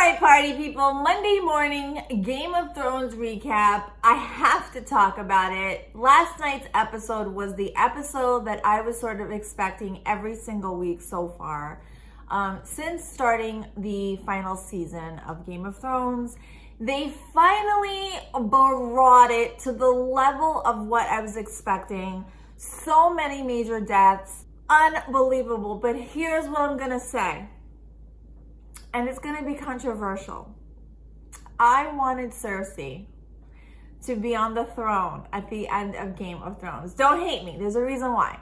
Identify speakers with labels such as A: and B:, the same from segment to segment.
A: right, party people, Monday morning Game of Thrones recap. I have to talk about it. Last night's episode was the episode that I was sort of expecting every single week so far. Since starting the final season of Game of Thrones, they finally brought it to the level of what I was expecting. So many major deaths, unbelievable. But here's what I'm gonna say. And it's going to be controversial. I wanted Cersie to be on the throne at the end of Game of Thrones. Don't hate me. There's a reason why.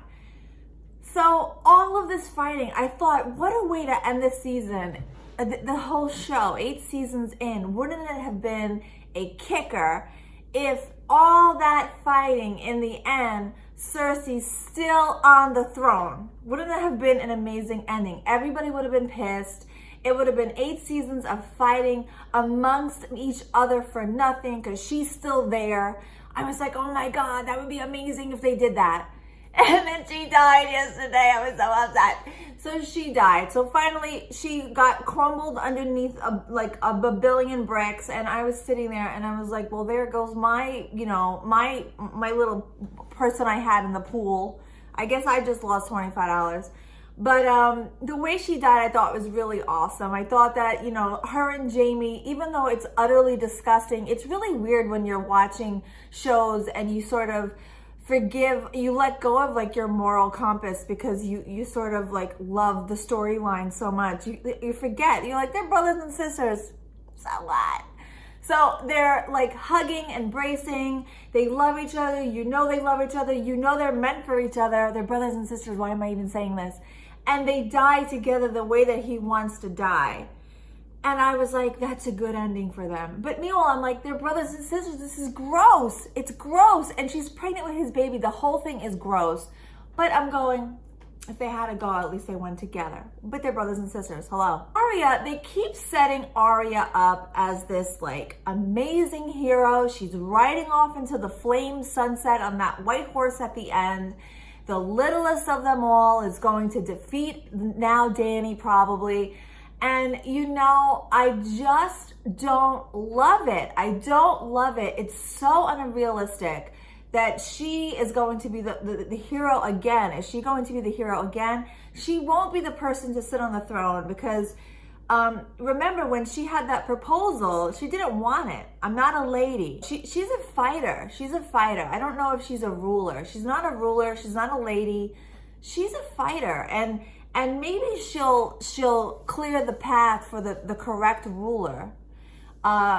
A: So all of this fighting, I thought, what a way to end the season. The whole show, 8 seasons in. Wouldn't it have been a kicker if all that fighting in the end, Cersei's still on the throne? Wouldn't it have been an amazing ending? Everybody would have been pissed. It would have been 8 seasons of fighting amongst each other for nothing because she's still there. I was like, oh my God, that would be amazing if they did that. And then she died yesterday. I was so upset. So she died. So finally, she got crumbled underneath a billion bricks. And I was sitting there and I was like, well, there goes my little person I had in the pool. I guess I just lost $25. But the way she died, I thought was really awesome. I thought that, her and Jamie, even though it's utterly disgusting, it's really weird when you're watching shows and you sort of you let go of like your moral compass because you sort of like love the storyline so much. You forget, you're like, they're brothers and sisters. So what? So they're like hugging, embracing. They love each other. They love each other. They're meant for each other. They're brothers and sisters. Why am I even saying this? And they die together the way that he wants to die. And I was like, that's a good ending for them. But meanwhile, I'm like, they're brothers and sisters. This is gross. It's gross. And she's pregnant with his baby. The whole thing is gross. But I'm going, if they had to go, at least they went together. But they're brothers and sisters. Hello. Arya, they keep setting Arya up as this like amazing hero. She's riding off into the flame sunset on that white horse at the end. The littlest of them all is going to defeat now Dany probably. And I just don't love it. I don't love it. It's so unrealistic that she is going to be the hero again. Is she going to be the hero again? She won't be the person to sit on the throne because remember when she had that proposal, she didn't want it. I'm not a lady. She's a fighter. She's a fighter. I don't know if she's a ruler. She's not a ruler. She's not a lady. She's a fighter. And maybe she'll clear the path for the correct ruler.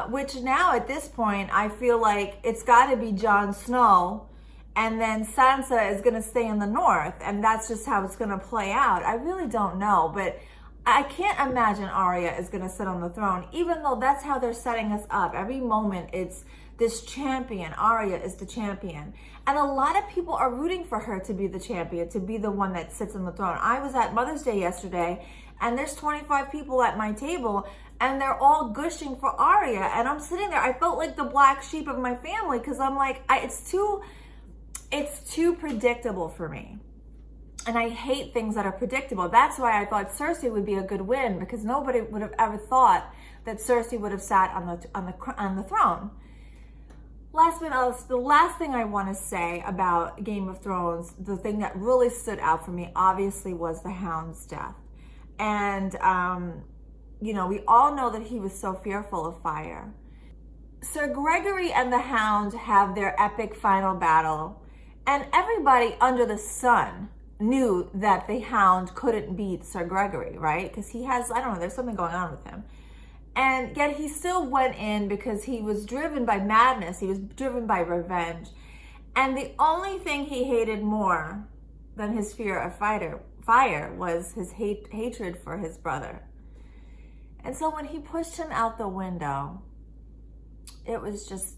A: Which now at this point, I feel like it's got to be Jon Snow. And then Sansa is going to stay in the north. And that's just how it's going to play out. I really don't know. But I can't imagine Arya is going to sit on the throne, even though that's how they're setting us up. Every moment it's this champion. Arya is the champion. And a lot of people are rooting for her to be the champion, to be the one that sits on the throne. I was at Mother's Day yesterday, and there's 25 people at my table, and they're all gushing for Arya. And I'm sitting there. I felt like the black sheep of my family because I'm like, it's too predictable for me. And I hate things that are predictable. That's why I thought Cersie would be a good win because nobody would have ever thought that Cersie would have sat on the throne. The last thing I want to say about Game of Thrones, the thing that really stood out for me, obviously, was the Hound's death. And, we all know that he was so fearful of fire. Sir Gregory and the Hound have their epic final battle. And everybody under the sun knew that the Hound couldn't beat Sir Gregory, right? Because he has, I don't know, there's something going on with him. And yet he still went in because he was driven by madness. He was driven by revenge. And the only thing he hated more than his fear of fire was his hatred for his brother. And so when he pushed him out the window, it was just,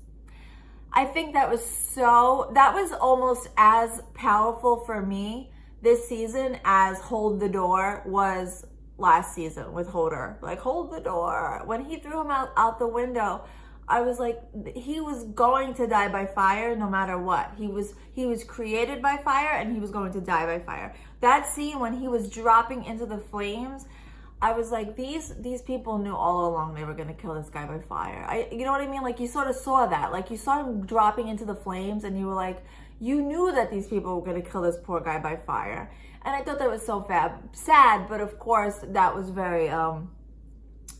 A: I think that was almost as powerful for me this season as Hold the Door was last season with Hodor. Like, hold the door. When he threw him out the window, I was like, he was going to die by fire no matter what. He was created by fire and he was going to die by fire. That scene when he was dropping into the flames, I was like, these people knew all along they were gonna kill this guy by fire. You know what I mean? Like, you sort of saw that. Like, you saw him dropping into the flames, and you were like, you knew that these people were gonna kill this poor guy by fire. And I thought that was so sad, but of course that was very,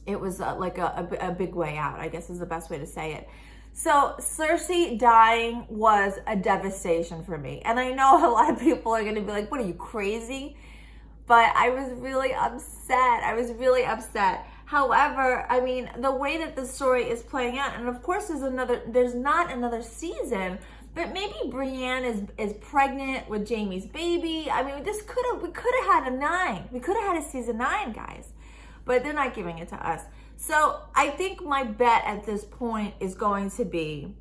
A: it was like a big way out, I guess is the best way to say it. So Cersie dying was a devastation for me. And I know a lot of people are gonna be like, what are you, crazy? But I was really upset. However, I mean, the way that the story is playing out, and of course there's not another season, but maybe Brienne is pregnant with Jaime's baby. I mean, we could have had a 9. We could have had a season 9, guys. But they're not giving it to us. So I think my bet at this point is going to be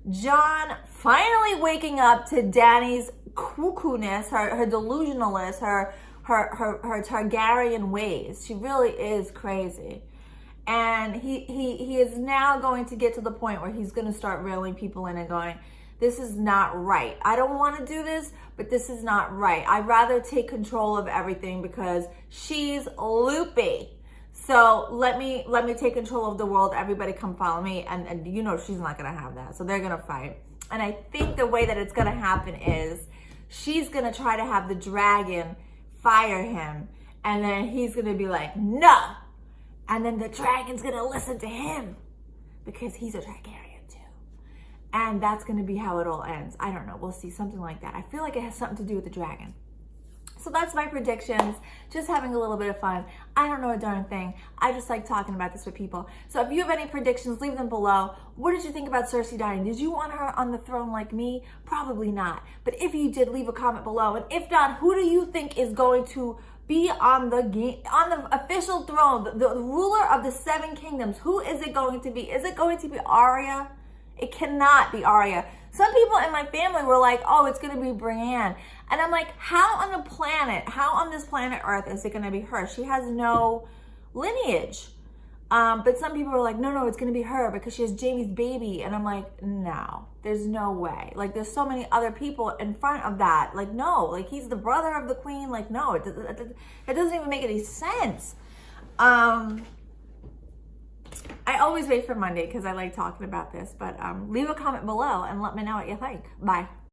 A: Jon finally waking up to Dany's cuckoo-ness, her delusionalness, her Targaryen ways. She really is crazy. And he is now going to get to the point where he's going to start reeling people in and going, this is not right. I don't want to do this, but this is not right. I'd rather take control of everything because she's loopy. So let me take control of the world. Everybody come follow me. And you know she's not going to have that. So they're going to fight. And I think the way that it's going to happen is she's going to try to have the dragon fire him. And then he's going to be like, no. And then the dragon's going to listen to him because he's a Targaryen. And that's going to be how it all ends. I don't know. We'll see. Something like that. I feel like it has something to do with the dragon. So that's my predictions. Just having a little bit of fun. I don't know a darn thing. I just like talking about this with people. So if you have any predictions, leave them below. What did you think about Cersie dying? Did you want her on the throne like me? Probably not. But if you did, leave a comment below. And if not, who do you think is going to be on the official throne, the ruler of the 7 kingdoms? Who is it going to be? Is it going to be Arya? It cannot be Arya. Some people in my family were like, oh, it's going to be Brienne. And I'm like, how on this planet Earth is it going to be her? She has no lineage. But some people were like, no, it's going to be her because she has Jaime's baby. And I'm like, no, there's no way. Like, there's so many other people in front of that. Like, no, like, he's the brother of the queen. Like, no, it doesn't even make any sense. I always wait for Monday because I like talking about this, but leave a comment below and let me know what you think. Bye.